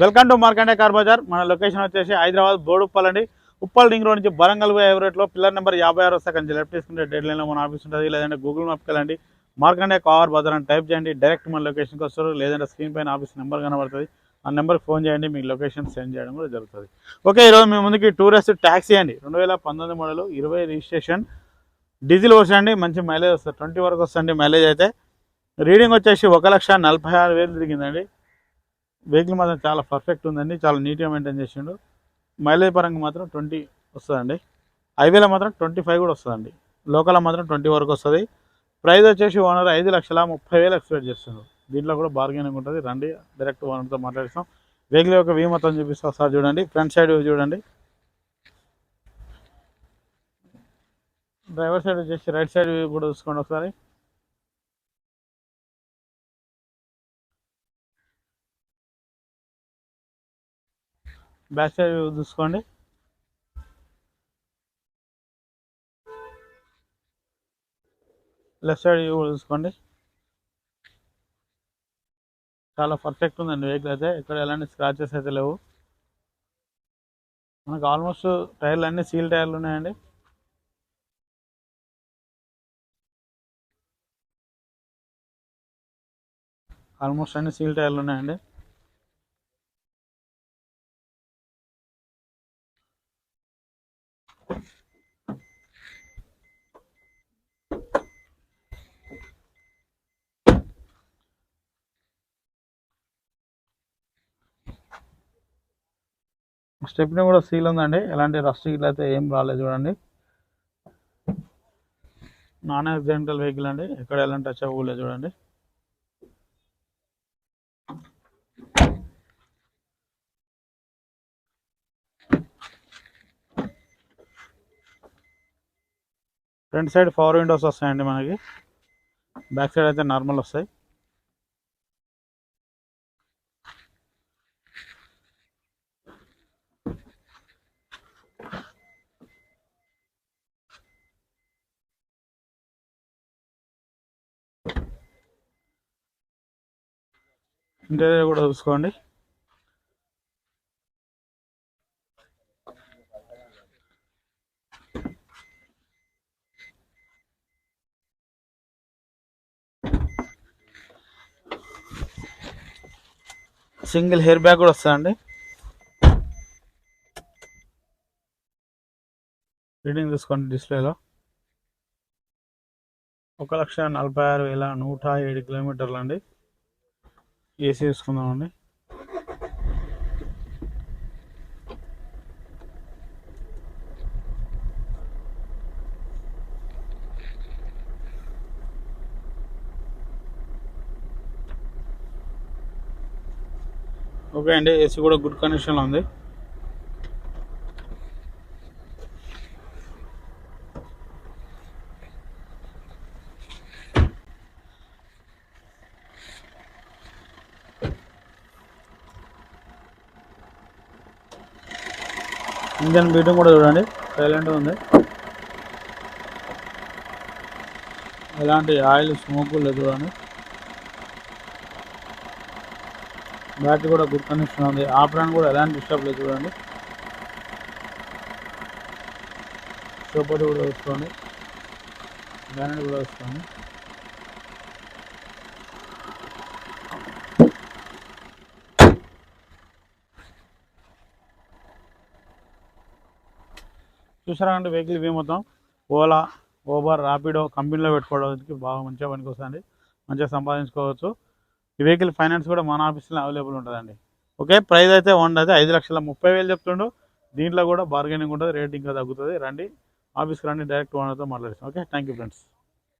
Welcome to Markande car bazaar. మన location వచ్చేసి హైదరాబాద్ బోడుప్పల్ అండి. ఉప్పల్ రింగ్ రోడ్ నుంచి వరంగల్ ఎవరేట్లో పిల్లర్ నెంబర్ 56 వస్తే కొంచెం లెఫ్ట్ తీసుకుంటే డెడ్ లైన్లో మన ఆఫీస్ ఉంటుంది. లేదంటే గూగుల్ మ్యాప్కి వెళ్ళండి, మార్కండే కార్ బజార్ అని టైప్ చేయండి, డైరెక్ట్ మన లొకేషన్కి వస్తారు. లేదంటే స్క్రీన్ పైన ఆఫీస్ నెంబర్ కనబడుతుంది, ఆ నెంబర్కి ఫోన్ చేయండి, మీకు లొకేషన్ సెండ్ చేయడం కూడా జరుగుతుంది. ఓకే, ఈరోజు మీ ముందుకి టూరిస్ట్ ట్యాక్సీ అండి, 2019 మోడల్, 20 రిజిస్ట్రేషన్, డీజిల్ వస్తుంది, మంచి మైలేజ్ వస్తుంది, 20 వరకు వస్తుంది మైలేజ్. అయితే రీడింగ్ వచ్చేసి 1,46,000 తిరిగిందండి. వెహికల్ మాత్రం చాలా పర్ఫెక్ట్ ఉందండి, చాలా నీట్గా మెయింటైన్ చేసిండు. మైలేజ్ పరంగా మాత్రం 20 వస్తుందండి, హైవేలో మాత్రం 25 కూడా వస్తుందండి, లోకల్లో మాత్రం 20 వరకు వస్తుంది. ప్రైస్ వచ్చేసి ఓనర్ 5,30,000 ఎక్స్పెక్ట్ చేస్తున్నారు. దీంట్లో కూడా బార్గెనింగ్ ఉంటుంది. రండి, డైరెక్ట్ ఓనర్తో మాట్లాడిస్తాం. వెహికల్ యొక్క వ్యూ మొత్తం చూపిస్తాం. ఒకసారి చూడండి, ఫ్రంట్ సైడ్ చూడండి, డ్రైవర్ సైడ్ వచ్చేసి రైట్ సైడ్ వ్యూ కూడా చూసుకోండి ఒకసారి. బ్యాక్ సైడ్ వ్యూ చూసుకోండి. లెఫ్ట్ సైడ్ వ్యూ కూడా చూసుకోండి. చాలా పర్ఫెక్ట్ ఉందండి వెహికల్ అయితే, ఇక్కడ ఎలాంటి స్క్రాచెస్ అయితే లేవు. మనకు ఆల్మోస్ట్ టైర్లు అన్నీ సీల్ టైర్లు ఉన్నాయండి. ఆల్మోస్ట్ అన్ని సీల్ టైర్లు ఉన్నాయండి. స్టెప్ని కూడా సీల్ ఉందండి, ఎలాంటి రస్ట్ ఇట్లా అయితే ఏం రాలేదు చూడండి. నాన్ యాక్సిడెంటల్ వెహికల్ అండి, ఎక్కడ ఎలాంటి టచ్ అవ్వలేదు చూడండి. ఫ్రంట్ సైడ్ పవర్ విండోస్ వస్తాయండి మనకి, బ్యాక్ సైడ్ అయితే నార్మల్ వస్తాయి. ఇంటీరియర్ కూడా చూసుకోండి. సింగిల్ హెయిర్ బ్యాగ్ కూడా వస్తుందండి. రీడింగ్ చూసుకోండి డిస్ప్లేలో, 1,46,107 కిలోమీటర్లు అండి. ఏసీ చూసుకుందామండి. ఓకే అండి, ఏసీ కూడా గుడ్ కండిషన్లో ఉంది. ఇంజన్ బీటింగ్ కూడా చూడండి, సైలెంట్ ఉంది, ఎలాంటి ఆయిల్ స్మోక్ లేదు చూడండి. బ్యాటరీ కూడా గుడ్ కండిషన్ ఉంది, ఆపరాన్ కూడా ఎలాంటి డిస్టర్బ్ లేదు చూడండి. సోపటి కూడా వస్తుంది, బ్యానెట్ కూడా వస్తుంది. చూసారా అండి, వెహికల్ ఇవి మొత్తం ఓలా, ఓబర్, ర్యాపిడో కంపెనీలో పెట్టుకోవడానికి బాగా మంచిగా పనికి వస్తుంది, మంచిగా సంపాదించుకోవచ్చు. ఈ వెహికల్ ఫైనాన్స్ కూడా మన ఆఫీస్లో అవైలబుల్ ఉంటుందండి. ఓకే, ప్రైస్ అయితే 5,30,000 చెప్తుండు. దీంట్లో కూడా బార్గెనింగ్ ఉంటుంది, రేట్ ఇంకా తగ్గుతుంది. రండి, ఆఫీస్కి రండి, డైరెక్ట్ ఓనర్తో మాట్లాడతాం. Okay, thank you friends.